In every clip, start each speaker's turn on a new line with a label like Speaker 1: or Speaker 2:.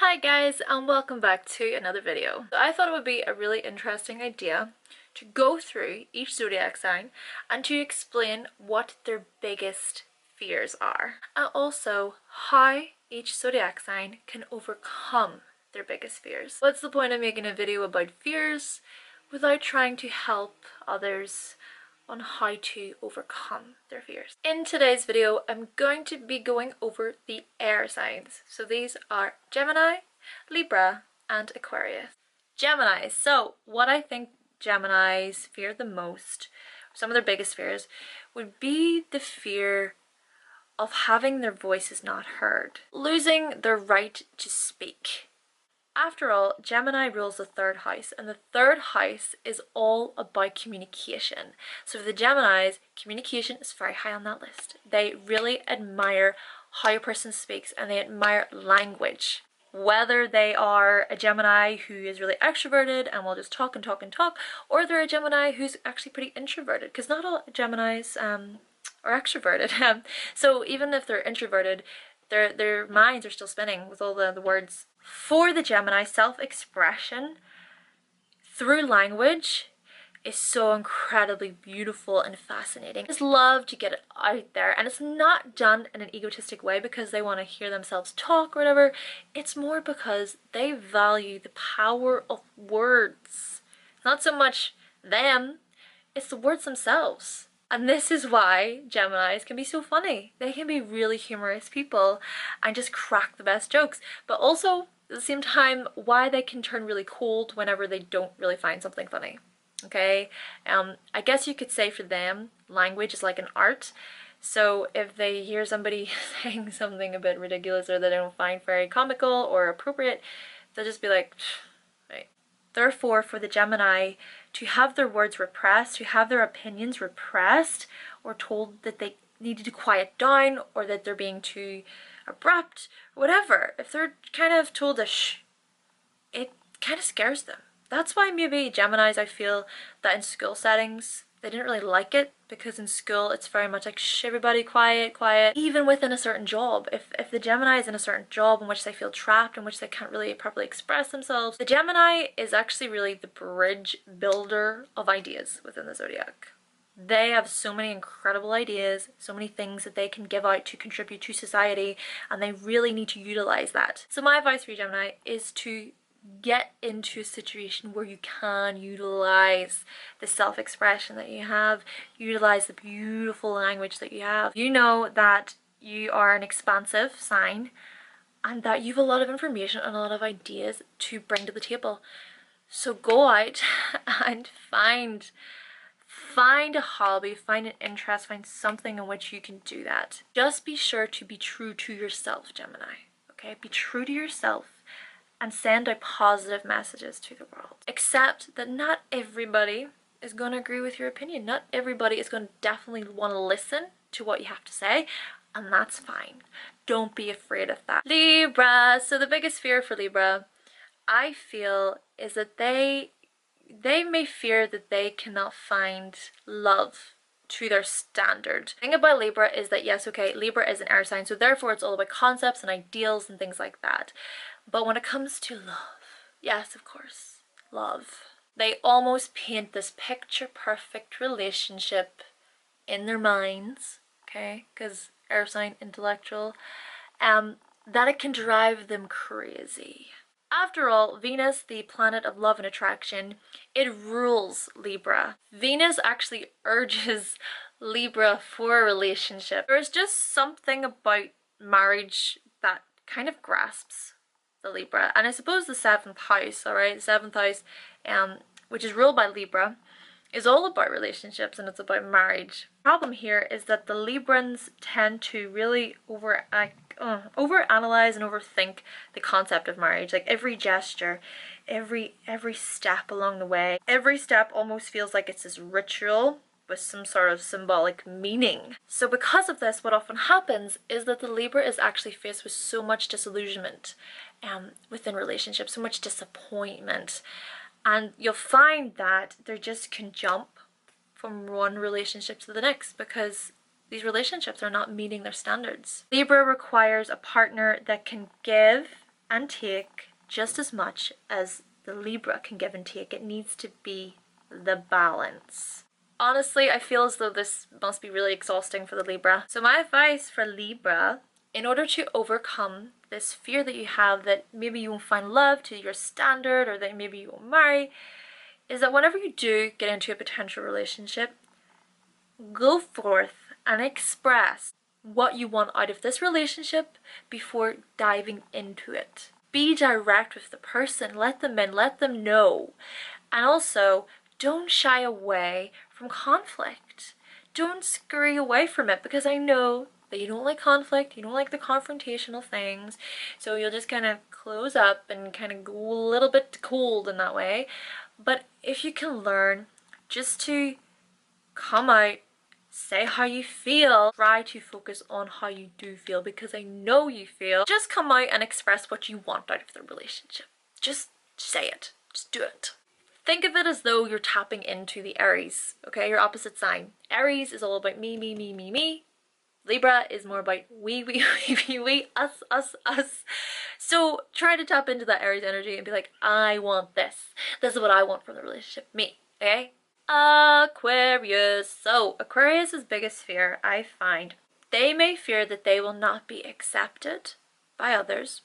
Speaker 1: Hi guys, and welcome back to another video. So I thought it would be a really interesting idea to go through each zodiac sign and to explain what their biggest fears are, and also how each zodiac sign can overcome their biggest fears. What's the point of making a video about fears without trying to help others on how to overcome their fears? In today's video, I'm going to be going over the air signs. So these are Gemini, Libra, and Aquarius. Gemini. So what I think Geminis fear the most, some of their biggest fears, would be the fear of having their voices not heard, losing their right to speak. After all, Gemini rules the third house, and the third house is all about communication. So for the Geminis, communication is very high on that list. They really admire how a person speaks, and they admire language. Whether they are a Gemini who is really extroverted and will just talk and talk and talk, or they're a Gemini who's actually pretty introverted, because not all Geminis are extroverted. So even if they're introverted, their minds are still spinning with all the words. For the Gemini, self-expression through language is so incredibly beautiful and fascinating. I just love to get it out there, and it's not done in an egotistic way because they want to hear themselves talk or whatever. It's more because they value the power of words. Not so much them, it's the words themselves. And this is why Geminis can be so funny. They can be really humorous people and just crack the best jokes. But also, at the same time, why they can turn really cold whenever they don't really find something funny. Okay? I guess you could say for them, language is like an art. So if they hear somebody saying something a bit ridiculous or that they don't find very comical or appropriate, they'll just be like, right. Therefore, for the Gemini to have their words repressed, to have their opinions repressed, or told that they needed to quiet down, or that they're being too abrupt, whatever, if they're kind of told to shh, it kind of scares them. That's why maybe Geminis, I feel that in school settings, they didn't really like it, because in school it's very much like, shh, everybody quiet, quiet. Even within a certain job, if the Gemini is in a certain job in which they feel trapped, in which they can't really properly express themselves, the Gemini is actually really the bridge builder of ideas within the zodiac. They have so many incredible ideas, so many things that they can give out to contribute to society, and they really need to utilize that. So my advice for you, Gemini, is to get into a situation where you can utilize the self-expression that you have, utilize the beautiful language that you have. You know that you are an expansive sign and that you have a lot of information and a lot of ideas to bring to the table. So go out and find a hobby, find an interest, find something in which you can do that. Just be sure to be true to yourself, Gemini. Okay, be true to yourself and send out positive messages to the world. Accept that not everybody is going to agree with your opinion. Not everybody is going to definitely want to listen to what you have to say, and that's fine. Don't be afraid of that. Libra. So the biggest fear for Libra, I feel, is that they may fear that they cannot find love to their standard. The thing about Libra is that, yes, okay, Libra is an air sign, so therefore it's all about concepts and ideals and things like that. But when it comes to love, yes, of course, love, they almost paint this picture-perfect relationship in their minds, okay, because air sign, intellectual, that it can drive them crazy. After all, Venus, the planet of love and attraction, it rules Libra. Venus actually urges Libra for a relationship. There's just something about marriage that kind of grasps the Libra. And I suppose the 7th house, alright, the 7th house, which is ruled by Libra, is all about relationships and it's about marriage. The problem here is that the Librans tend to really overanalyze and overthink the concept of marriage. Like every gesture, every step along the way, every step almost feels like it's this ritual with some sort of symbolic meaning. So because of this, what often happens is that the Libra is actually faced with so much disillusionment within relationships, so much disappointment. And you'll find that they just can jump from one relationship to the next because these relationships are not meeting their standards. Libra requires a partner that can give and take just as much as the Libra can give and take. It needs to be the balance. Honestly, I feel as though this must be really exhausting for the Libra. So my advice for Libra, in order to overcome this fear that you have that maybe you won't find love to your standard, or that maybe you won't marry, is that whenever you do get into a potential relationship, go forth and express what you want out of this relationship before diving into it. Be direct with the person, let them in, let them know. And also, don't shy away from conflict. Don't scurry away from it, because I know that you don't like conflict, you don't like the confrontational things, so you'll just kind of close up and kind of go a little bit cold in that way. But if you can learn just to come out, say how you feel, try to focus on how you do feel, because I know you feel. Just come out and express what you want out of the relationship. Just say it. Just do it. Think of it as though you're tapping into the Aries, okay? Your opposite sign. Aries is all about me, me, me, me, me. Libra is more about we, us, us, us. So try to tap into that Aries energy and be like, I want this. This is what I want from the relationship. Me, okay? Aquarius. So Aquarius's biggest fear, I find, they may fear that they will not be accepted by others,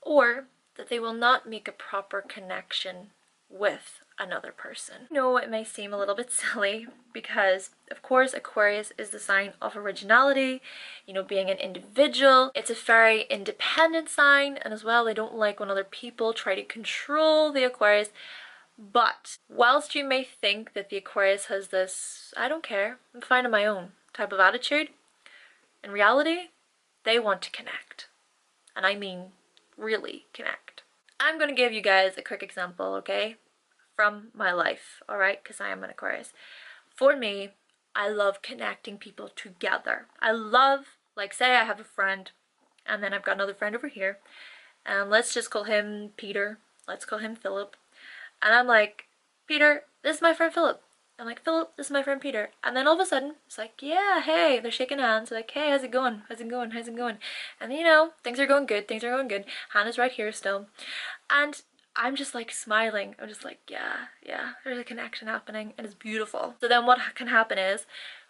Speaker 1: or that they will not make a proper connection with another person. No, it may seem a little bit silly, because of course Aquarius is the sign of originality, you know, being an individual. It's a very independent sign, and as well, they don't like when other people try to control the Aquarius. But whilst you may think that the Aquarius has this, I don't care, I'm fine on my own type of attitude, in reality, they want to connect. And I mean really connect. I'm going to give you guys a quick example, okay, from my life, alright, because I am an Aquarius. For me, I love connecting people together. I love, like, say I have a friend, and then I've got another friend over here, and let's just call him Peter, let's call him Philip. And I'm like, Peter, this is my friend Philip. I'm like, Philip, this is my friend Peter. And then all of a sudden, it's like, yeah, hey, they're shaking hands. They're like, hey, how's it going? How's it going? How's it going? And you know, things are going good. Things are going good. Hannah's right here still. And I'm just like smiling. I'm just like, yeah, there's a connection happening, and it's beautiful. So then what can happen is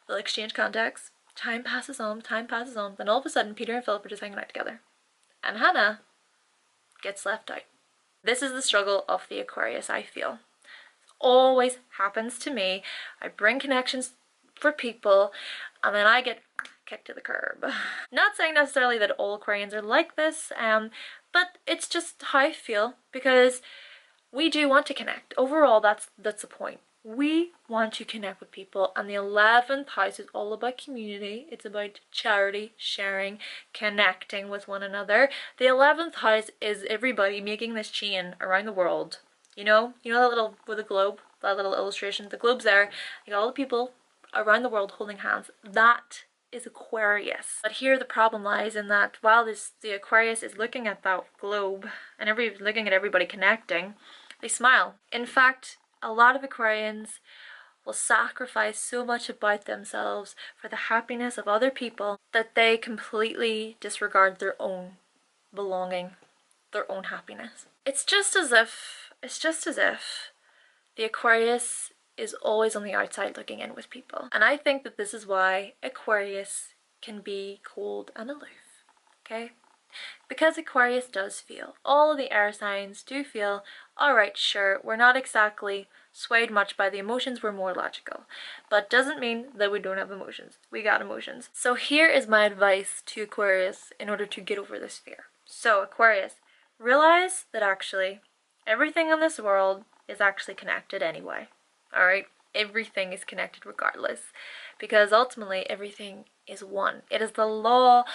Speaker 1: we'll exchange contacts. Time passes on. Then all of a sudden, Peter and Philip are just hanging out together. And Hannah gets left out. This is the struggle of the Aquarius, I feel. It always happens to me. I bring connections for people, and then I get kicked to the curb. Not saying necessarily that all Aquarians are like this, but it's just how I feel, because we do want to connect. Overall, that's the point. We want to connect with people, and the 11th house is all about community. It's about charity, sharing, connecting with one another. The 11th house is everybody making this chain around the world. You know that little, with the globe, that little illustration, the globe's there, you got all the people around the world holding hands. That is Aquarius. But here the problem lies in that while the Aquarius is looking at that globe and looking at everybody connecting, they smile. In fact, a lot of Aquarians will sacrifice so much about themselves for the happiness of other people that they completely disregard their own belonging, their own happiness. It's just as if the Aquarius is always on the outside looking in with people. And I think that this is why Aquarius can be cold and aloof, okay? Because Aquarius does feel, all of the air signs do feel, alright, sure, we're not exactly swayed much by the emotions, we're more logical. But doesn't mean that we don't have emotions. We got emotions. So here is my advice to Aquarius in order to get over this fear. So Aquarius, realize that actually everything in this world is actually connected anyway. Alright? Everything is connected regardless. Because ultimately everything is one. It is the law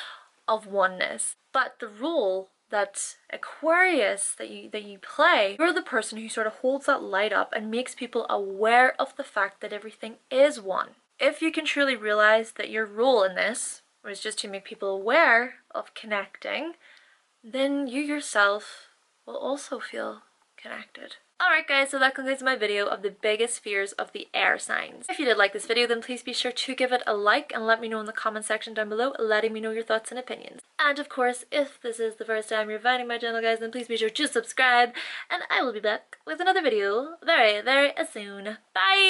Speaker 1: of oneness. But the role that Aquarius that you play, you're the person who sort of holds that light up and makes people aware of the fact that everything is one. If you can truly realize that your role in this was just to make people aware of connecting, then you yourself will also feel connected. Alright guys, so that concludes my video of the biggest fears of the air signs. If you did like this video, then please be sure to give it a like and let me know in the comment section down below, letting me know your thoughts and opinions. And of course, if this is the first time you're finding my channel guys, then please be sure to subscribe, and I will be back with another video very, very soon. Bye!